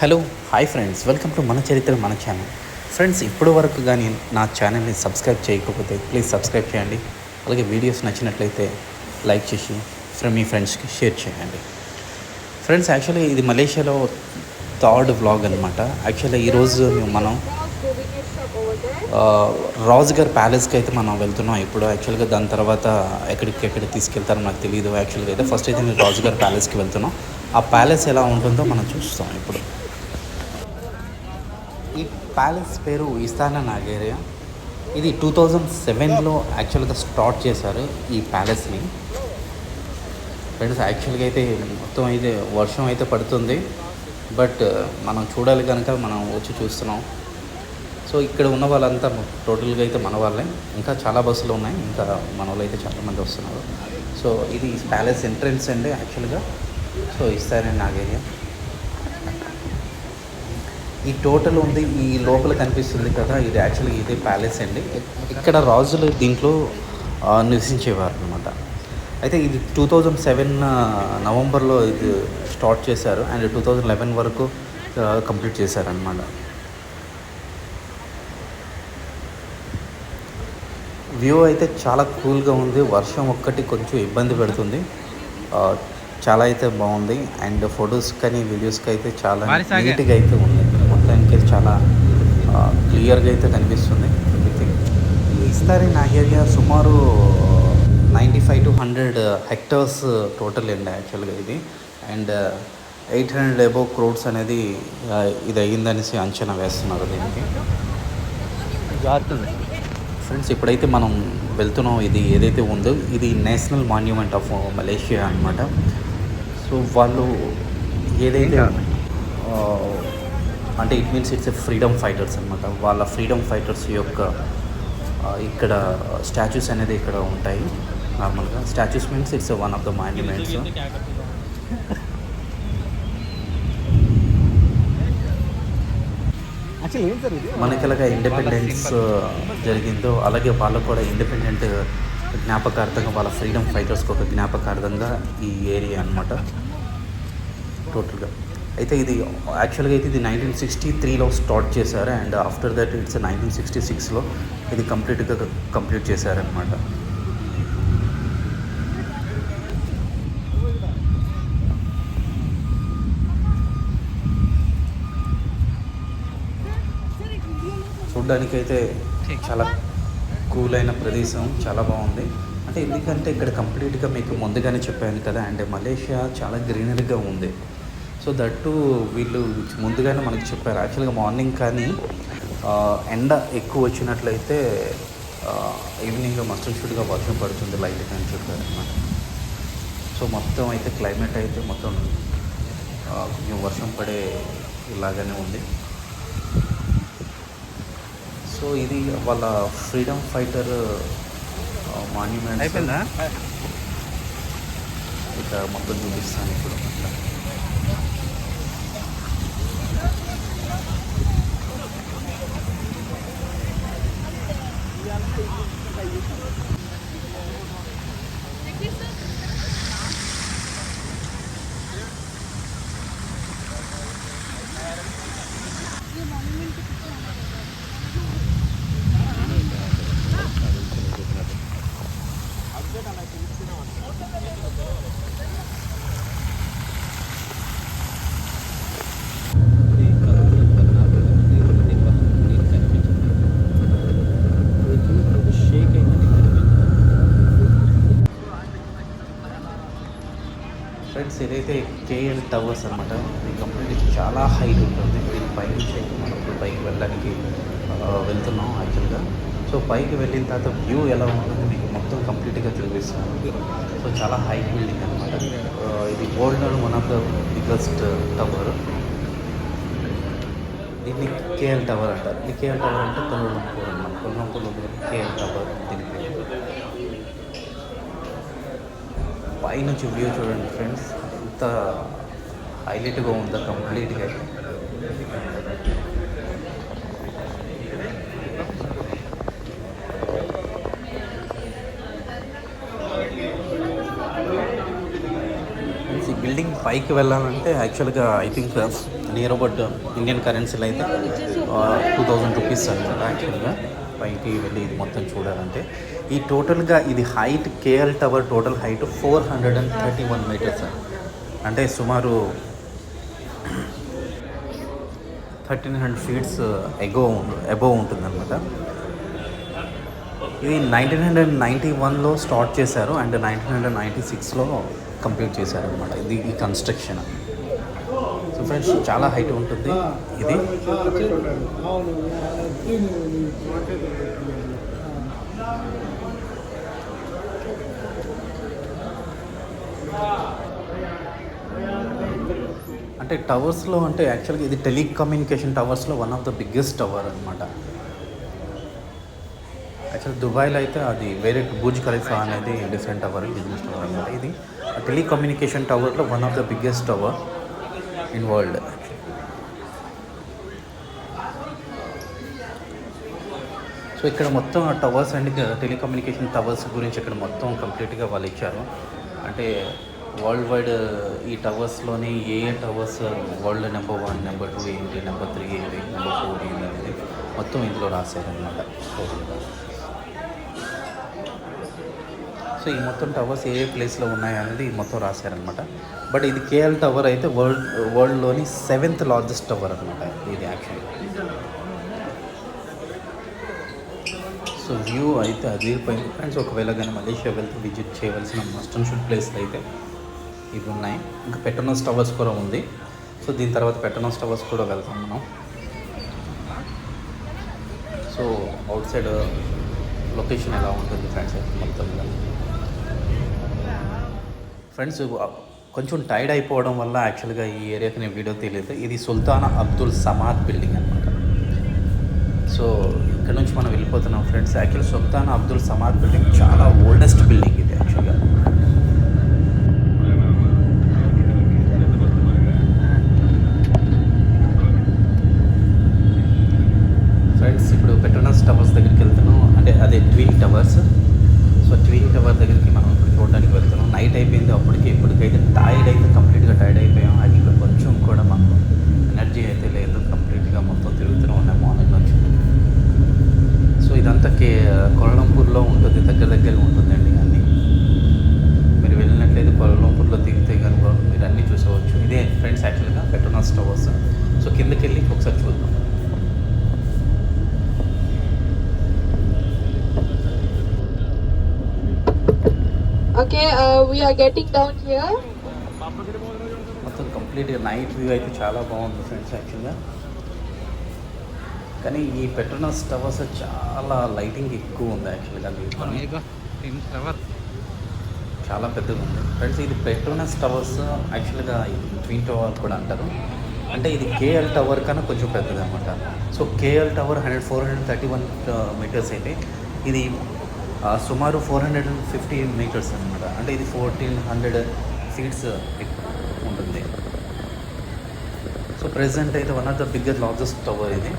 Hello hi friends, welcome to మన చరిత్ర మన ఛానల్. ఫ్రెండ్స్, ఇప్పటి వరకు కానీ నా ఛానల్ని సబ్స్క్రైబ్ చేయకపోతే ప్లీజ్ సబ్స్క్రైబ్ చేయండి. అలాగే వీడియోస్ నచ్చినట్లయితే లైక్ చేసి మీ ఫ్రెండ్స్కి షేర్ చేయండి. ఫ్రెండ్స్, యాక్చువల్లీ ఇది మలేషియాలో థర్డ్ వ్లాగ్ అనమాట. యాక్చువల్లీ ఈరోజు మనం రాజుగారి ప్యాలెస్కి అయితే మనం వెళ్తున్నాం. ఇప్పుడు యాక్చువల్గా దాని తర్వాత ఎక్కడికి తీసుకెళ్తారో నాకు తెలియదు. యాక్చువల్గా అయితే ఫస్ట్ అయితే నేను రాజుగారి ప్యాలెస్కి వెళ్తున్నాం. ఆ ప్యాలెస్ ఎలా ఉంటుందో మనం చూస్తాం. ఇప్పుడు ఈ ప్యాలెస్ పేరు ఇస్తానా నాగేరియా. ఇది 2007లో యాక్చువల్గా స్టార్ట్ చేశారు ఈ ప్యాలెస్ని. ఫ్రెండ్స్, యాక్చువల్గా అయితే మొత్తం అయితే వర్షం అయితే పడుతుంది, బట్ మనం చూడాలి కనుక మనం వచ్చి చూస్తున్నాం. సో ఇక్కడ ఉన్న వాళ్ళంతా టోటల్గా అయితే మన వాళ్ళే. ఇంకా చాలా బస్సులు ఉన్నాయి, ఇంకా మన వాళ్ళు అయితే చాలామంది వస్తున్నారు. సో ఇది ప్యాలెస్ ఎంట్రన్స్ అండి యాక్చువల్గా. సో ఇస్తానా నాగేరియా ఈ టోటల్ ఉంది. ఈ లోపల కనిపిస్తుంది కదా, ఇది యాక్చువల్గా ఇదే ప్యాలెస్ అండి. ఇక్కడ రాజులు దీంట్లో నివసించేవారు అనమాట. అయితే ఇది 2007 నవంబర్లో ఇది స్టార్ట్ చేశారు అండ్ 2011 వరకు కంప్లీట్ చేశారనమాట. వ్యూ అయితే చాలా కూల్గా ఉంది. వర్షం ఒక్కటి కొంచెం ఇబ్బంది పెడుతుంది. చాలా అయితే బాగుంది అండ్ ఫొటోస్ కానీ వీడియోస్కి అయితే చాలా నీట్గా అయితే ఉంది. మొత్తానికి చాలా క్లియర్గా అయితే కనిపిస్తుంది ఎవ్రీథింగ్. ఈ ఇస్తానా నాగేరియా సుమారు 95 to 100 హెక్టర్స్ టోటల్ అండి యాక్చువల్గా ఇది. అండ్ 800 అబోవ్ క్రోడ్స్ అనేది ఇది అయ్యిందనేసి అంచనా వేస్తున్నారు దీనికి. ఫ్రెండ్స్, ఇప్పుడైతే మనం వెళ్తున్నాం. ఇది ఏదైతే ఉందో ఇది నేషనల్ మాన్యుమెంట్ ఆఫ్ మలేషియా అనమాట. సో వాళ్ళు ఏదైతే అంటే it means it's freedom fighters అనమాట. వాళ్ళ ఫ్రీడమ్ ఫైటర్స్ యొక్క ఇక్కడ స్టాచ్యూస్ అనేది ఇక్కడ ఉంటాయి. నార్మల్గా statues means it's one of the monuments. మనకి ఎలాగ ఇండిపెండెన్స్ జరిగిందో అలాగే వాళ్ళకు కూడా ఇండిపెండెంట్ జ్ఞాపకార్థంగా వాళ్ళ ఫ్రీడమ్ ఫైటర్స్కి ఒక జ్ఞాపకార్థంగా ఈ ఏరియా అనమాట టోటల్గా. అయితే ఇది యాక్చువల్గా అయితే ఇది 1963లో స్టార్ట్ చేశారు అండ్ ఆఫ్టర్ దట్ ఇట్స్ 1966లో ఇది కంప్లీట్ చేశారనమాట. చూడ్డానికైతే చాలా కూల్ అయిన ప్రదేశం, చాలా బాగుంది. అంటే ఎందుకంటే ఇక్కడ కంప్లీట్గా మీకు ముందుగానే చెప్పాను కదా, అండ్ మలేషియా చాలా గ్రీనరీగా ఉంది. సో దట్టు వీళ్ళు ముందుగానే మనకి చెప్పారు. యాక్చువల్గా మార్నింగ్ కానీ ఎండ ఎక్కువ వచ్చినట్లయితే ఈవినింగ్ మస్ట్ షుడ్గా వర్షం పడుతుంది లైట్గా అని చెప్పారు అనమాట. సో మొత్తం అయితే క్లైమేట్ అయితే మొత్తం కొంచెం వర్షం పడే ఇలాగానే ఉంది. సో ఇది వాళ్ళ ఫ్రీడమ్ ఫైటర్ మాన్యుమెంట్ అయిపోయిందా. ఇక మొత్తం చూపిస్తాను ఇప్పుడు. ఫ్రెండ్స్, ఇదైతే కేఎల్ టవర్స్ అనమాట. ఇది కంప్లీట్ చాలా హైట్ ఉంటుంది. దీని పైనుంచి మనం పైకి వెళ్ళడానికి వెళ్తున్నాం యాక్చువల్గా. సో పైకి వెళ్ళిన తర్వాత వ్యూ ఎలా ఉంటుంది మీకు మొత్తం కంప్లీట్గా చూపిస్తాను. సో చాలా హై బిల్డింగ్ అనమాట. ఇది వరల్డ్లో one of the biggest tower. దీన్ని కేఎల్ టవర్ అంటారు. ఈ కేఎల్ టవర్ అంటే కొల్లంపూర్ అన్నమాట. కొల్లంపూర్లో కేఎల్ టవర్ దీనికి. పైనుంచి వ్యూ చూడండి ఫ్రెండ్స్, ఎంత హైలైట్గా ఉందో కంప్లీట్గా. ఫ్రెండ్స్ ఈ బిల్డింగ్ పైకి వెళ్ళాలంటే యాక్చువల్గా I think near about Indian కరెన్సీలో అయితే 2000 రూపీస్ అనమాట యాక్చువల్గా పైకి వెళ్ళి ఇది మొత్తం చూడాలంటే. ఈ టోటల్గా ఇది height KL tower total height 431 metres అంటే సుమారు 1300 ఫీట్స్ అబోవ్ ఉంటుందన్నమాట. ఇది 1991లో స్టార్ట్ చేశారు అండ్ 1996లో కంప్లీట్ చేశారనమాట ఇది ఈ కన్స్ట్రక్షన్. సో ఫ్రెండ్స్ చాలా హైట్ ఉంటుంది ఇది. అంటే టవర్స్లో అంటే యాక్చువల్గా ఇది టెలికమ్యూనికేషన్ టవర్స్లో one of the biggest tower అనమాట. యాక్చువల్ దుబాయ్లో అయితే అది వేరే బుర్జ్ ఖలీఫా అనేది డిఫరెంట్ టవర్, బిజినెస్ టవర్ అనమాట. ఇది టెలికమ్యూనికేషన్ టవర్లో one of the biggest tower in world. So ఇక్కడ మొత్తం టవర్స్ అండ్ టెలికమ్యూనికేషన్ టవర్స్ గురించి ఇక్కడ మొత్తం కంప్లీట్గా వాళ్ళు ఇచ్చారు. అంటే వరల్డ్ వైడ్ ఈ టవర్స్లోని ఏ టవర్స్ వరల్డ్ నెంబర్ 1, నెంబర్ 2 ఏంటి, నెంబర్ 3 ఏంటి, నెంబర్ 4 ఏంటి అనేది మొత్తం ఇందులో రాశారనమాట. సో ఈ మొత్తం టవర్స్ ఏ ప్లేస్లో ఉన్నాయి అనేది మొత్తం రాశారనమాట. బట్ ఇది కేఎల్ టవర్ అయితే వరల్డ్లోని 7th లార్జెస్ట్ టవర్ అనమాట ఇది యాక్చువల్లీ. సో వ్యూ అయితే అదిరిపోయింది ఫ్రెండ్స్. ఒకవేళ కానీ మలేషియా వెళ్తే విజిట్ చేయవలసిన మస్ట్ అండ్ షుడ్ ప్లేస్లు అయితే ఇవి ఉన్నాయి. ఇంకా పెట్రోనస్ టవర్స్ కూడా ఉంది. సో దీని తర్వాత పెట్రోనస్ టవర్స్ కూడా వెళ్తాం మనం. సో అవుట్ సైడ్ లొకేషన్ ఎలా ఉంటుంది ఫ్రెండ్స్ అయితే మొత్తం ఫ్రెండ్స్ కొంచెం టైర్డ్ అయిపోవడం వల్ల యాక్చువల్గా ఈ ఏరియాకి నేను వీడియో తెలియదు. ఇది సుల్తాన్ అబ్దుల్ సమాద్ బిల్డింగ్ అనమాట. సో ఇక్కడ నుంచి మనం వెళ్ళిపోతున్నాం ఫ్రెండ్స్. యాక్చువల్ సుల్తాన్ అబ్దుల్ సమాద్ బిల్డింగ్ చాలా ఓల్డెస్ట్ బిల్డింగ్ ఇది యాక్చువల్గా. ఫ్రెండ్స్ ఇప్పుడు పెట్రోనస్ టవర్స్ దగ్గరికి వెళ్తున్నాం, అంటే అదే twin towers. So twin tower దగ్గరికి మనం ఇప్పుడు చూడడానికి వెళ్తున్నాం. నైట్ అయిపోయింది ఇప్పటికైతే టైర్డ్ అయితే కంప్లీట్గా టైర్డ్ అయిపోయాం. అది ఇక్కడ కొంచెం కూడా మాకు ఎనర్జీ అయితే లేదు. కంప్లీట్గా మొత్తం తిరుగుతూనే ఉన్నాయి మార్నింగ్ నుంచి. సో ఇదంతా కోలంపూర్లో ఉంటుంది, దగ్గర ఉంటుందండి. అన్నీ మీరు వెళ్ళినట్లయితే కోలంపూర్లో దిగితే కనుక మీరు అన్నీ చూసుకోవచ్చు. ఇదే ఫ్రెండ్స్ యాక్చువల్గా పెట్రోనస్ టవర్స్. సో కిందకి వెళ్ళి ఒకసారి చూద్దాం. Okay, we are getting down here. మొత్తం కంప్లీట్గా నైట్ వ్యూ అయితే చాలా బాగుంది ఫ్రెండ్స్ యాక్చువల్గా. కానీ ఈ పెట్రోనస్ టవర్స్ చాలా లైటింగ్ ఎక్కువ ఉంది యాక్చువల్గా. చాలా పెద్దగా ఉంది ఫ్రెండ్స్. ఇది పెట్రోనస్ టవర్స్ యాక్చువల్గా ట్విన్ టవర్ కూడా అంటారు. అంటే ఇది కేఎల్ టవర్ కన్నా కొంచెం పెద్దది అనమాట. సో కేఎల్ టవర్ 431 మీటర్స్ అయితే ఇది సుమారు 450 మీటర్స్ అనమాట. అంటే ఇది 1400 ఫీట్స్ ఉంటుంది. సో ప్రెజెంట్ అయితే one of the biggest largest tower ఇది.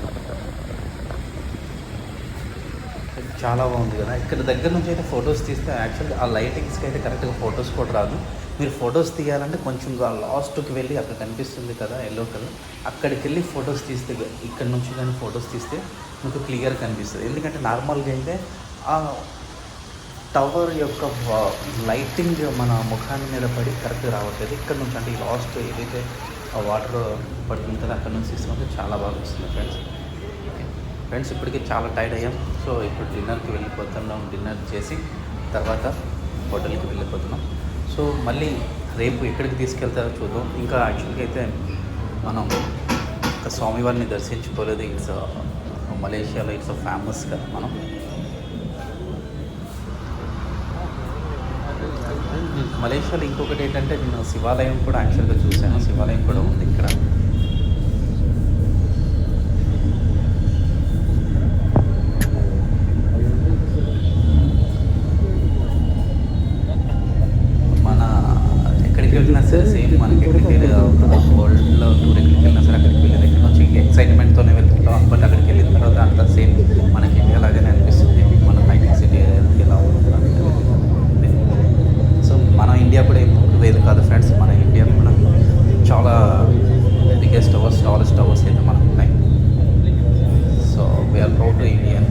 చాలా బాగుంది కదా. ఇక్కడ దగ్గర నుంచి అయితే ఫొటోస్ తీస్తే యాక్చువల్గా ఆ లైటింగ్స్కి అయితే కరెక్ట్గా ఫొటోస్ కూడా రాదు. మీరు ఫొటోస్ తీయాలంటే కొంచెం లాస్ట్కి వెళ్ళి అక్కడ కనిపిస్తుంది కదా ఎల్లో కలర్, అక్కడికి వెళ్ళి ఫొటోస్ తీస్తే ఇక్కడ నుంచి కానీ ఫొటోస్ తీస్తే మీకు క్లియర్ కనిపిస్తుంది. ఎందుకంటే నార్మల్గా అయితే ఆ టవర్ యొక్క లైటింగ్ మన ముఖాన్ని మీద పడి కరెక్ట్ రావట్లేదు. ఇక్కడ నుంచి అంటే ఈ లాస్ట్ ఏదైతే ఆ వాటర్ పడుతుందో అక్కడ నుంచి తీసుకుంటే చాలా బాగా వస్తుంది ఫ్రెండ్స్. ఫ్రెండ్స్ ఇప్పటికీ చాలా టైర్డ్ అయ్యాం. సో ఇప్పుడు డిన్నర్కి వెళ్ళిపోతున్నాం. డిన్నర్ చేసి తర్వాత హోటల్కి వెళ్ళిపోతున్నాం. సో మళ్ళీ రేపు ఎక్కడికి తీసుకెళ్తారో చూద్దాం. ఇంకా యాక్చువల్గా అయితే మనం ఒక స్వామివారిని దర్శించుకోలేదు. ఇట్స్ మలేషియాలో ఇట్స్ ఫేమస్ కదా. మనం మలేషియాలో ఇంకొకటి ఏంటంటే నేను శివాలయం కూడా యాక్చువల్గా చూశాను. శివాలయం కూడా ఉంది ఇక్కడ. మన ఎక్కడికి వెళ్ళినా సరే సేమ్ మనకి ఎక్కడికి వరల్డ్లో టూర్ ఎక్కడికి వెళ్ళినా సరే అక్కడికి వెళ్ళే దగ్గర నుంచి ఎక్సైట్మెంట్తోనే వెళ్తుంటాం. బట్ అక్కడికి వెళ్ళిన తర్వాత అంతా సేమ్ మనకి ఇండియా లాగానే అనిపిస్తుంది. మన హైటెక్ సిటీ ఎలా ఉంటుంది. సో మన ఇండియా కూడా ఏది కాదు ఫ్రెండ్స్, మన ఇండియాలో కూడా చాలా బిగ్గెస్ట్ టవర్స్, టాలెస్ట్ టవర్స్ అయితే మనకు ఉన్నాయి. So we are proud to Indian.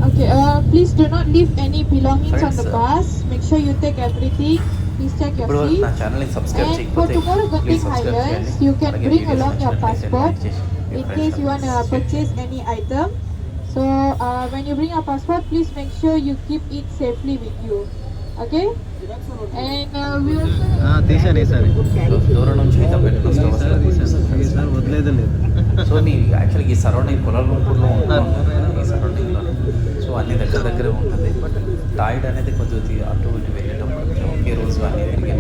Okay, please do not leave any belongings on Friends, the bus. Make sure you take everything. Please check your ఇప్పుడు seat. నా ఛానల్ని సబ్స్క్రైబ్ And for చేయకపోతే tomorrow please Genting subscribe Highlands, చేయండి. you can అలాగే bring videos along your నచ్చినట్లయితే passport like చేసి మీ in friends case you want to purchase any item. So when you bring your passport, please make sure you keep it safely with you. Okay? And we also తీసాను ఈసారి దూరం నుంచి అయితే పెట్టిన ఈసారి వదిలేదు లేదు. సో మీ యాక్చువల్గా ఈ సరౌండింగ్ కులాలంపూర్లో ఉంటాను, ఈ సరౌండింగ్లో. సో అన్ని దగ్గర దగ్గరే ఉంటుంది. బట్ టాయిడ్ అనేది కొద్దిగా అటు ఇటు వెళ్ళేటప్పుడు ఒకే రోజు అన్ని తిరిగి